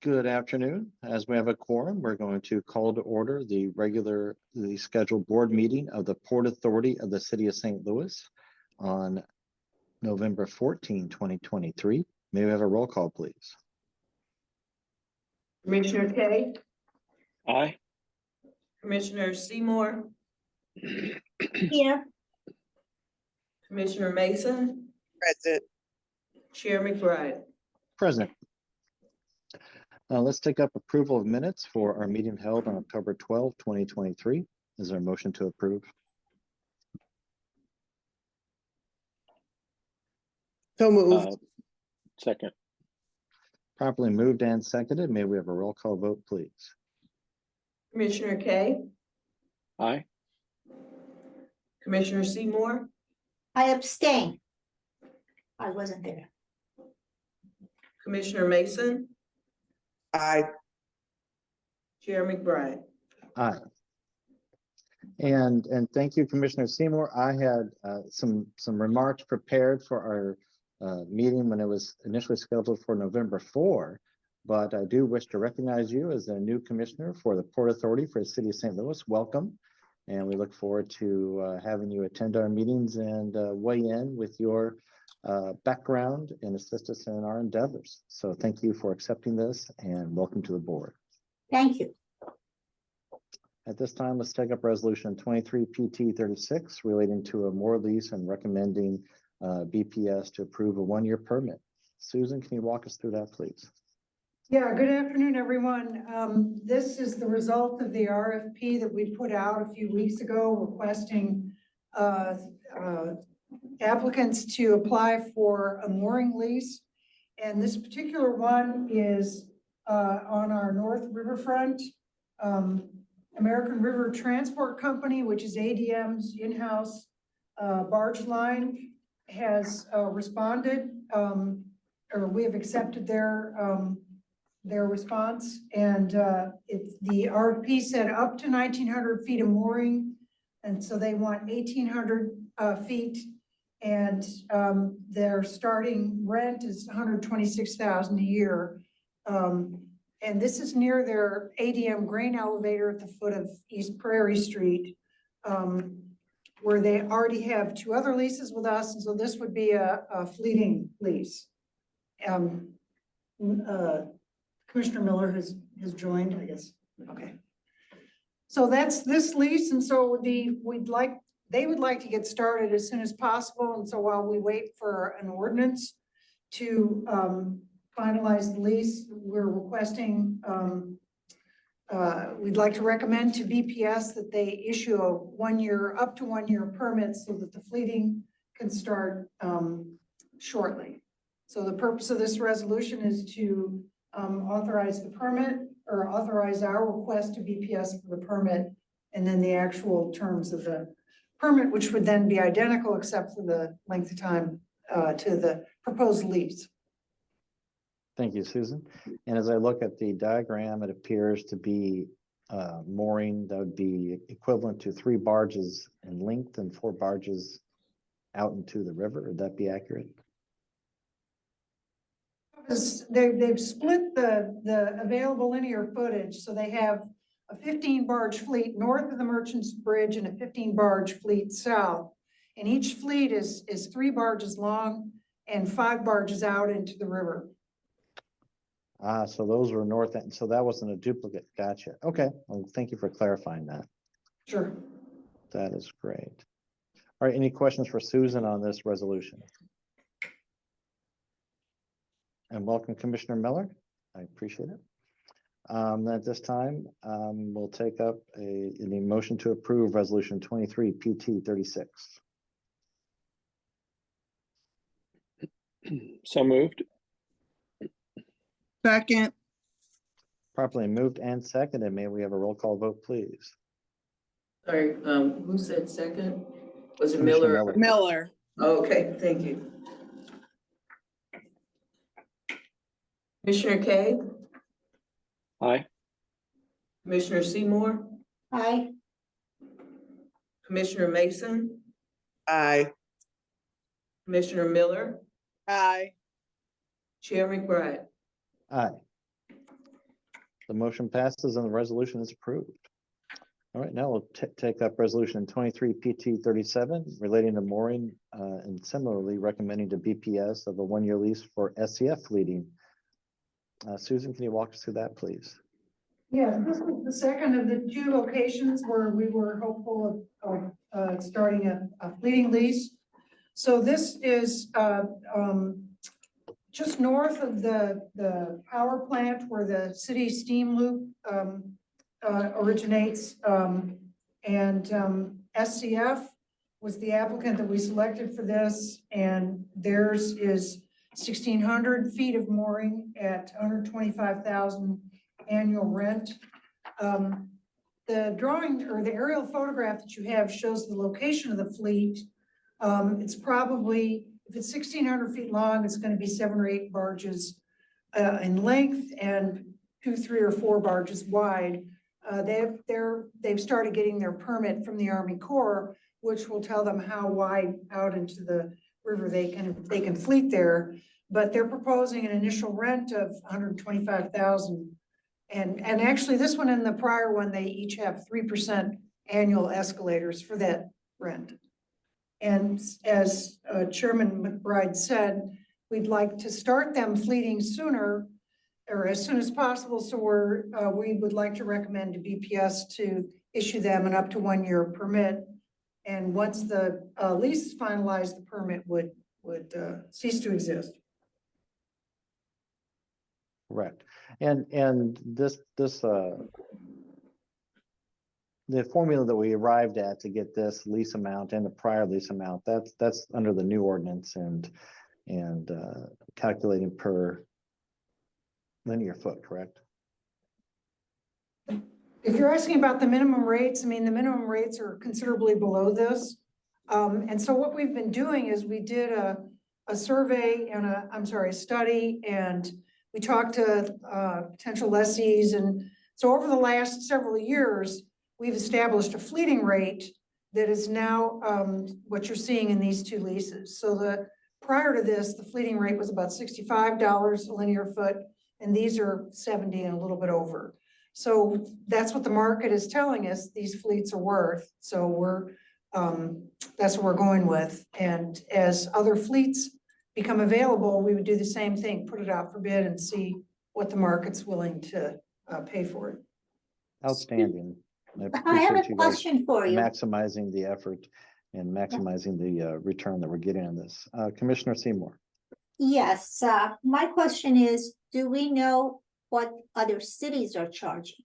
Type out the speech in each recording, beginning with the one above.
Good afternoon. As we have a quorum, we're going to call to order the scheduled board meeting of the Port Authority of the City of St. Louis on November 14, 2023. May we have a roll call, please? Commissioner Kay, Aye. Commissioner Seymour, Here. Commissioner Mason, Present. Chair McBride. Present. Let's take up approval of minutes for our meeting held on October 12, 2023. Is there a motion to approve? So moved. Second. Properly moved and seconded. May we have a roll call vote, please? Commissioner Kay, Aye. Commissioner Seymour, I abstain. I wasn't there. Commissioner Mason, Aye. Chair McBride. Aye. And thank you, Commissioner Seymour. I had some remarks prepared for our meeting when it was initially scheduled for November 4, but I do wish to recognize you as a new commissioner for the Port Authority for the City of St. Louis. Welcome. And we look forward to having you attend our meetings and weigh in with your background and assist us in our endeavors. So thank you for accepting this and welcome to the board. Thank you. At this time, let's take up resolution 23 PT 36 relating to a moor lease and recommending BPS to approve a one-year permit. Susan, can you walk us through that, please? Yeah, good afternoon, everyone. This is the result of the RFP that we put out a few weeks ago requesting applicants to apply for a mooring lease. And this particular one is on our North Riverfront. American River Transport Company, which is ADM's in-house barge line, has responded, or we have accepted their response, and it's the RFP said up to 1,900 feet of mooring, and so they want 1,800 feet, and their starting rent is $126,000 a year, and this is near their ADM grain elevator at the foot of East Prairie Street, where they already have two other leases with us, and so this would be a fleeting lease. Commissioner Miller has joined, I guess. Okay. So that's this lease, and so they would like to get started as soon as possible. And so while we wait for an ordinance to finalize the lease, we're requesting, we'd like to recommend to BPS that they issue a up to one year permit so that the fleeting can start shortly. So the purpose of this resolution is to authorize the permit, or authorize our request to BPS for the permit, and then the actual terms of the permit, which would then be identical except for the length of time to the proposed lease. Thank you, Susan. And as I look at the diagram, it appears to be mooring that would be equivalent to 3 barges in length and 4 barges out into the river. Would that be accurate? They've split the available linear footage, so they have a 15 barge fleet north of the Merchants Bridge and a 15 barge fleet south. And each fleet is 3 barges long and 5 barges out into the river. So those were north end. So that wasn't a duplicate. Gotcha. Okay. Well, thank you for clarifying that. Sure. That is great. All right. Any questions for Susan on this resolution? And welcome, Commissioner Miller. I appreciate it. At this time, we'll take up a motion to approve resolution 23 PT 36. So moved. Second. Properly moved and seconded. May we have a roll call vote, please? Sorry, who said second? Was it Commissioner Miller? Miller. Okay, thank you. Commissioner Kay, Aye. Commissioner Seymour, Aye. Commissioner Mason, Aye. Commissioner Miller, Aye. Chair McBride. Aye. The motion passes and the resolution is approved. All right, now we'll take up resolution 23 PT 37 relating to mooring and similarly recommending to BPS of a 1-year lease for SCF fleeting. Susan, can you walk us through that, please? Yeah, this was the second of the 2 locations where we were hopeful of starting a fleeting lease. So this is just north of the power plant where the city steam loop originates. SCF was the applicant that we selected for this, and theirs is 1,600 feet of mooring at $125,000 annual rent. The drawing or the aerial photograph that you have shows the location of the fleet. It's probably, if it's 1,600 feet long, it's going to be 7 or 8 barges in length and 2, 3, or 4 barges wide. They've started getting their permit from the Army Corps, which will tell them how wide out into the river they can fleet there. But they're proposing an initial rent of $125,000. And actually this one and the prior one, they each have 3% annual escalators for that rent. And as Chairman McBride said, we'd like to start them fleeting sooner or as soon as possible. So we would like to recommend to BPS to issue them an up to 1-year permit. And once the lease is finalized, the permit would cease to exist. Correct. And this the formula that we arrived at to get this lease amount and the prior lease amount, that's under the new ordinance and calculating per linear foot, correct? If you're asking about the minimum rates, I mean, the minimum rates are considerably below this. And so what we've been doing is we did a survey and a study, and we talked to potential lessees. And so over the last several years, we've established a fleeting rate that is now what you're seeing in these 2 leases. So prior to this, the fleeting rate was about $65 a linear foot, and these are 70 and a little bit over. So that's what the market is telling us these fleets are worth. So that's what we're going with. And as other fleets become available, we would do the same thing, put it out for bid and see what the market's willing to pay for it. Outstanding. I have appreciate a you guys question for you. maximizing the effort and maximizing the return that we're getting on this. Commissioner Seymour. Yes, my question is, do we know what other cities are charging?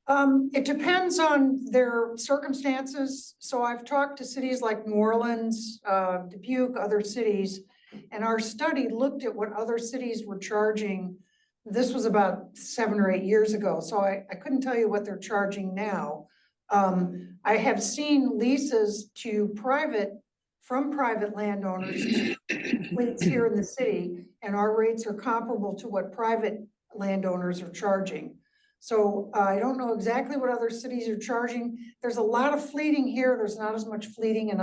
It depends on their circumstances. So I've talked to cities like New Orleans, Dubuque, other cities, and our study looked at what other cities were charging. This was about 7 or 8 years ago, so I couldn't tell you what they're charging now. I have seen leases from private landowners to fleets here in the city, and our rates are comparable to what private landowners are charging. So I don't know exactly what other cities are charging. There's a lot of fleeting here. There's not as much fleeting in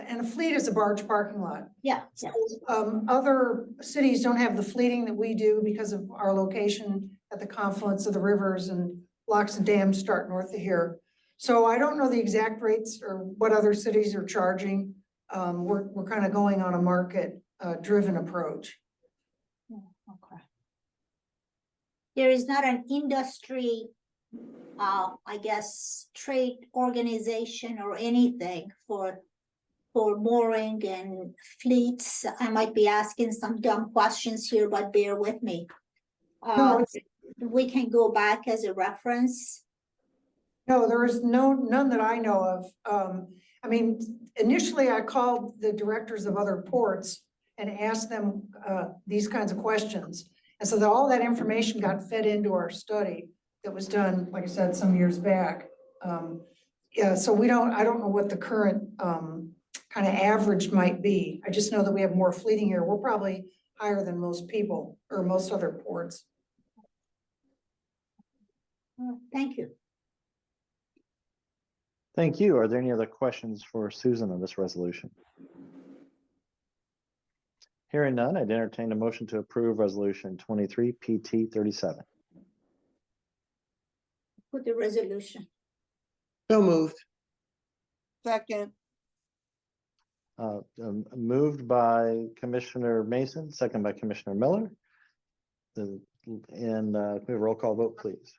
and a fleet is a barge parking lot. Yeah. So, other cities don't have the fleeting that we do because of our location at the confluence of the rivers, and locks and dams start north of here. So I don't know the exact rates or what other cities are charging. We're kind of going on a market driven approach. Okay. There is not an industry, I guess, trade organization or anything for mooring and fleets. I might be asking some dumb questions here, but bear with me. No, We can go back as a reference. No, there is none that I know of. I mean, initially I called the directors of other ports and asked them these kinds of questions. And so all that information got fed into our study that was done, like I said, some years back. Yeah, so I don't know what the current kind of average might be. I just know that we have more fleeting here. We're probably higher than most people or most other ports. Thank you. Thank you. Are there any other questions for Susan on this resolution? Hearing none, I'd entertain a motion to approve resolution 23 PT 37. with the resolution. So moved. Second. Moved by Commissioner Mason, second by Commissioner Miller. And can we have a roll call vote, please?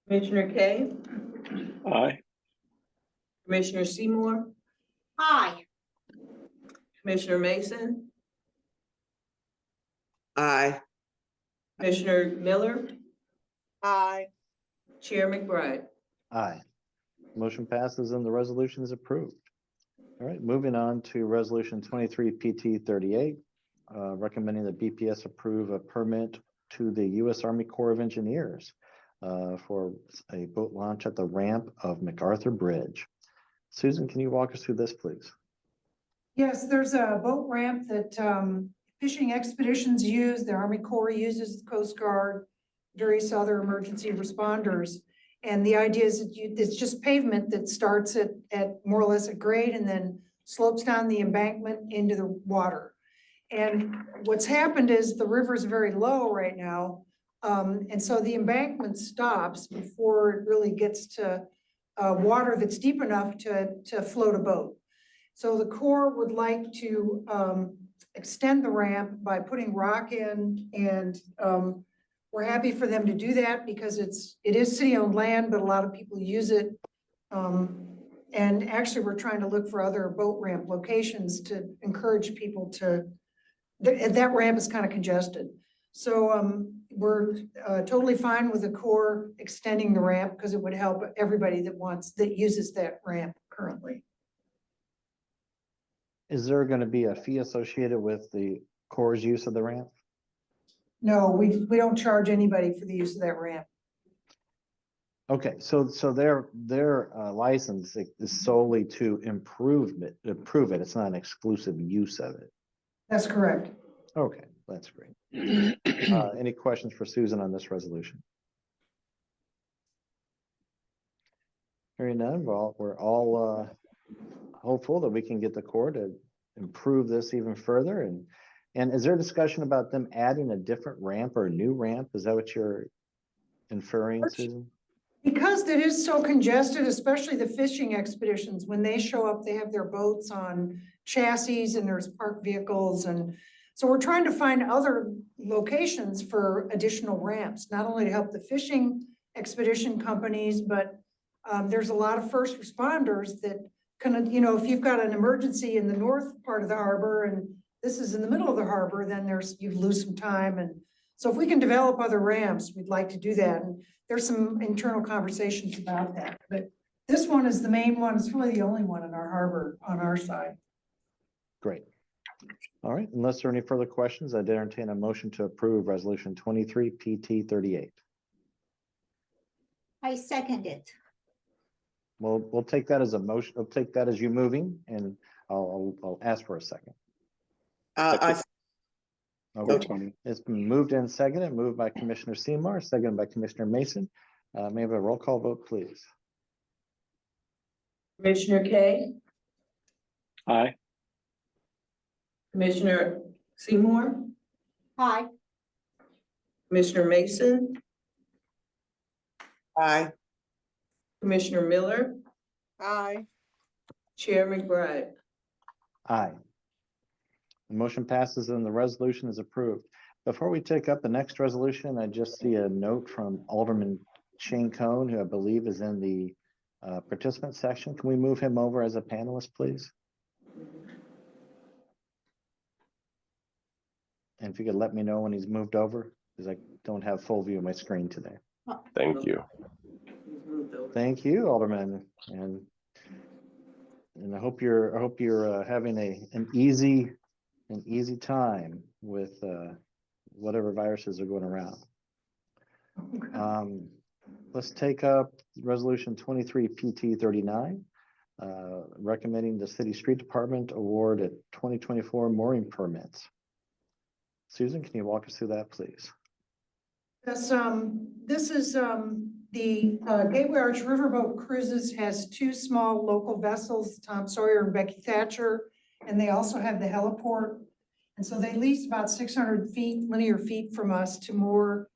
Commissioner Kay, Aye. Commissioner Seymour, Aye. Commissioner Mason, Aye. Commissioner Miller, Aye. Chair McBride. Aye. Motion passes and the resolution is approved. All right, moving on to resolution 23 PT 38, recommending that BPS approve a permit to the U.S. Army Corps of Engineers for a boat launch at the ramp of MacArthur Bridge. Susan, can you walk us through this, please? Yes, there's a boat ramp that fishing expeditions use, the Army Corps uses, the Coast Guard, various other emergency responders. And the idea is that it's just pavement that starts at more or less a grade and then slopes down the embankment into the water. And what's happened is the river is very low right now. And so the embankment stops before it really gets to water that's deep enough to float a boat. So the Corps would like to extend the ramp by putting rock in, and we're happy for them to do that because it is city-owned land, but a lot of people use it. And actually, we're trying to look for other boat ramp locations to encourage people to, that ramp is kind of congested. So we're totally fine with the Corps extending the ramp because it would help everybody that uses that ramp currently. Is there going to be a fee associated with the Corps' use of the ramp? No, we don't charge anybody for the use of that ramp. Okay, so their license is solely to improve it. It's not an exclusive use of it. That's correct. Okay, that's great. Any questions for Susan on this resolution? Hearing none, well, we're all hopeful that we can get the Corps to improve this even further. And is there a discussion about them adding a different ramp or a new ramp? Is that what you're inferring, Susan? Because it is so congested, especially the fishing expeditions, when they show up, they have their boats on chassis and there's parked vehicles. And so we're trying to find other locations for additional ramps, not only to help the fishing expedition companies, but there's a lot of first responders that can, if you've got an emergency in the north part of the harbor and this is in the middle of the harbor, then you lose some time. And so if we can develop other ramps, we'd like to do that. And there's some internal conversations about that, but this one is the main one. It's really the only one in our harbor on our side. Great. All right, unless there are any further questions, I'd entertain a motion to approve resolution 23 PT 38. I second it. We'll take that as a motion. I'll take that as you moving, and I'll ask for a second. I Okay. It's been moved and seconded, moved by Commissioner Seymour, seconded by Commissioner Mason. May I have a roll call vote, please? Commissioner Kay, Aye. Commissioner Seymour, Aye. Commissioner Mason, Aye. Commissioner Miller, Aye. Chair McBride. Aye. The motion passes and the resolution is approved. Before we take up the next resolution, I just see a note from Alderman Shane Cohn, who I believe is in the participant section. Can we move him over as a panelist, please? And if you could let me know when he's moved over, because I don't have full view of my screen today. Thank you. Thank you, Alderman, and I hope you're having an easy time with whatever viruses are going around. Let's take up resolution 23 PT 39, recommending the city street department award at 2024 mooring permits. Susan, can you walk us through that, please? Yes, this is the Gateway Arch Riverboat Cruises has two small local vessels, Tom Sawyer and Becky Thatcher, and they also have the heliport. And so they lease about 600 linear feet from us to moor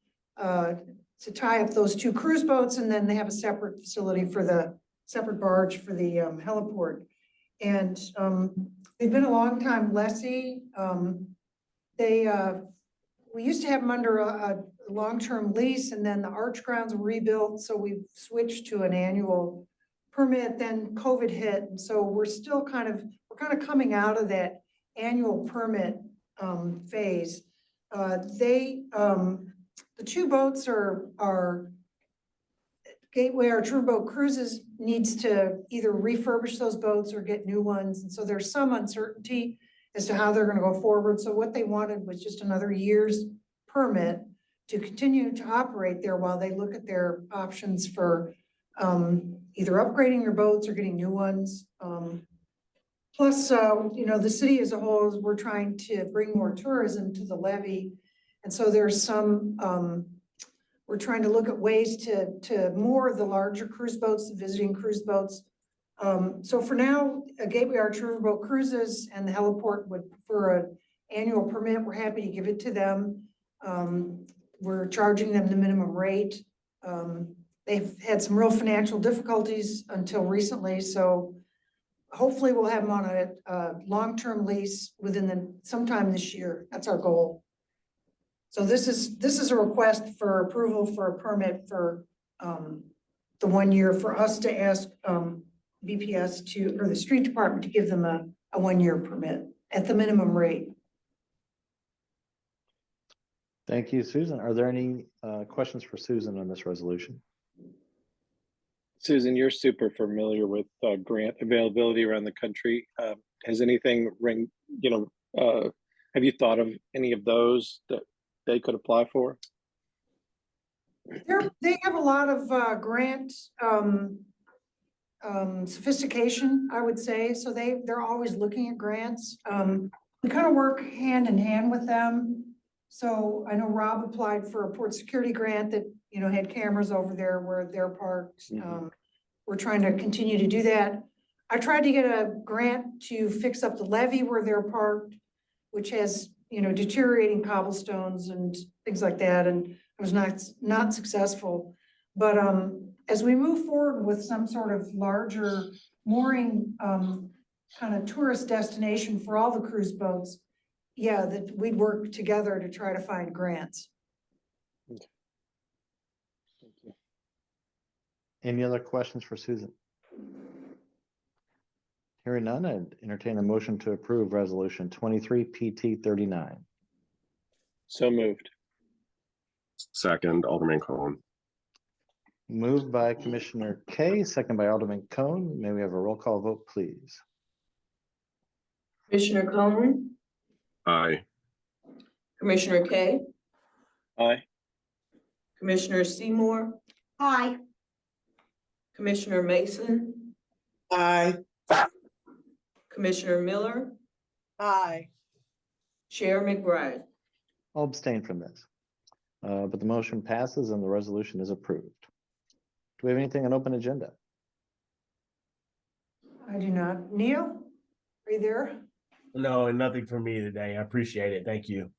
to tie up those two cruise boats, and then they have a separate facility for the separate barge for the heliport. And they've been a long time lessee. We used to have them under a long-term lease, and then the arch grounds were rebuilt, so we switched to an annual permit. Then COVID hit, and so we're kind of coming out of that annual permit phase. The two boats are Gateway, our Riverboat Cruises needs to either refurbish those boats or get new ones. And so there's some uncertainty as to how they're gonna go forward. So what they wanted was just another year's permit to continue to operate there while they look at their options for either upgrading their boats or getting new ones. Plus, the city as a whole, we're trying to bring more tourism to the levee. And so there's some, we're trying to look at ways to more of the larger cruise boats, the visiting cruise boats. So for now, Gateway Arch Riverboat Cruises and the heliport would prefer an annual permit. We're happy to give it to them. We're charging them the minimum rate. They've had some real financial difficulties until recently, so hopefully we'll have them on a long-term lease sometime this year. That's our goal. So this is a request for approval for a permit for the 1 year for us to ask BPS or the street department to give them a 1 year permit at the minimum rate. Thank you, Susan. Are there any questions for Susan on this resolution? Susan, you're super familiar with grant availability around the country. Has anything have you thought of any of those that they could apply for? They have a lot of grant sophistication, I would say. So they're always looking at grants. We kind of work hand in hand with them. So I know Rob applied for a port security grant that, had cameras over there where they're parked. We're trying to continue to do that. I tried to get a grant to fix up the levee where they're parked, which has, deteriorating cobblestones and things like that. And I was not successful. But as we move forward with some sort of larger mooring kind of tourist destination for all the cruise boats, yeah, that we'd work together to try to find grants. Okay. Thank you. Any other questions for Susan? Hearing none, I'd entertain a motion to approve resolution 23 PT 39. So moved. Second, Alderman Cohen. Moved by Commissioner Kay, second by Alderman Cone. May we have a roll call vote, please? Commissioner Cohen, Aye. Commissioner Kay, Aye. Commissioner Seymour, Aye. Commissioner Mason, Aye. Commissioner Miller, Aye. Chair McBride. I'll abstain from this. But the motion passes and the resolution is approved. Do we have anything on open agenda? I do not. Neil, are you there? No, and nothing for me today. I appreciate it. Thank you.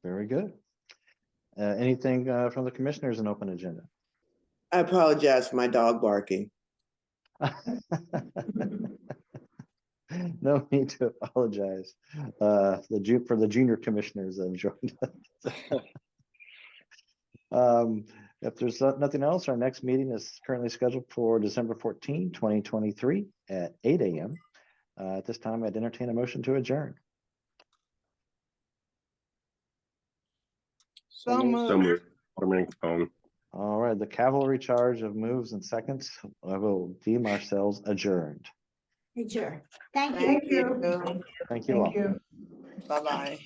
Very good. Anything from the commissioners in open agenda? I apologize for my dog barking. No need to apologize. For the junior commissioners that joined us. If there's nothing else, our next meeting is currently scheduled for December 14, 2023 at 8 a.m. At this time, I'd entertain a motion to adjourn. So moved. So moved. Alderman Cohen. All right, the cavalry charge of moves and seconds. I will deem ourselves adjourned. Adjourn. Thank you. Thank you. Thank you all. Thank you. Bye-bye.